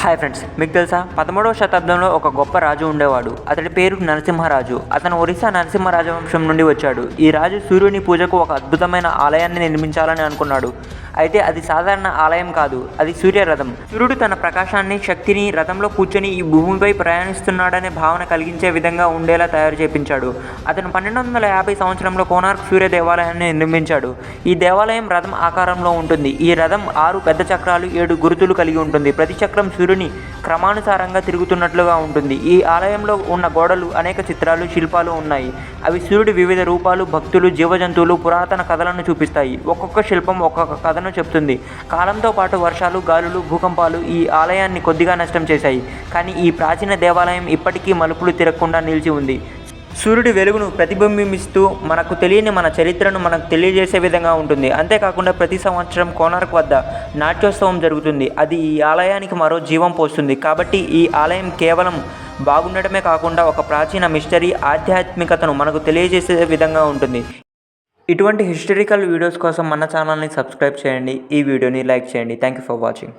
Hi friends, మీకు తెలుసా 13వ శతాబ్దంలో ఒక గొప్ప రాజు ఉండేవాడు. అతడి పేరు నరసింహరాజు. అతను ఒరిస్సా నరసింహ రాజవంశం నుండి వచ్చాడు. ఈ రాజు సూర్యుని పూజకు ఒక అద్భుతమైన ఆలయాన్ని నిర్మించాలని అనుకున్నాడు. అయితే అది సాధారణ ఆలయం కాదు, అది సూర్యరథం. సూర్యుడు తన ప్రకాశాన్ని, శక్తిని రథంలో కూర్చొని ఈ భూమిపై ప్రయాణిస్తున్నాడనే భావన కలిగించే విధంగా ఉండేలా తయారు చేపించాడు. అతను 1250 సంవత్సరంలో కోనార్క్ సూర్య దేవాలయాన్ని నిర్మించాడు. ఈ దేవాలయం రథం ఆకారంలో ఉంటుంది. ఈ రథం 6 పెద్ద చక్రాలు, 7 గురుతులు కలిగి ఉంటుంది. ప్రతి చక్రం సూర్యుని క్రమానుసారంగా తిరుగుతున్నట్లుగా ఉంటుంది. ఈ ఆలయంలో ఉన్న గోడలు అనేక చిత్రాలు, శిల్పాలు ఉన్నాయి. అవి సూర్యుడి వివిధ రూపాలు, భక్తులు, జీవజంతువులు, పురాతన కథలను చూపిస్తాయి. ఒక్కొక్క శిల్పం ఒక్కొక్క కథను చెప్తుంది. కాలంతో పాటు వర్షాలు, గాలులు, భూకంపాలు ఈ ఆలయాన్ని కొద్దిగా నష్టం చేశాయి. కానీ ఈ ప్రాచీన దేవాలయం ఇప్పటికీ మలుపులు తిరగకుండా నిలిచి ఉంది. సూర్యుడి వెలుగును ప్రతిబింబిస్తూ మనకు తెలియని మన చరిత్రను మనకు తెలియజేసే విధంగా ఉంటుంది. అంతేకాకుండా ప్రతి సంవత్సరం కోనార్క్ వద్ద నాట్యోత్సవం జరుగుతుంది. అది ఈ ఆలయానికి మరో జీవం పోస్తుంది. కాబట్టి ఈ ఆలయం కేవలం బాగుండటమే కాకుండా ఒక ప్రాచీన మిస్టరీ, ఆధ్యాత్మికతను మనకు తెలియజేసే విధంగా ఉంటుంది. ఇటువంటి హిస్టరికల్ వీడియోస్ కోసం మన ఛానల్ని సబ్స్క్రైబ్ చేయండి. ఈ వీడియోని లైక్ చేయండి. Thank you for watching.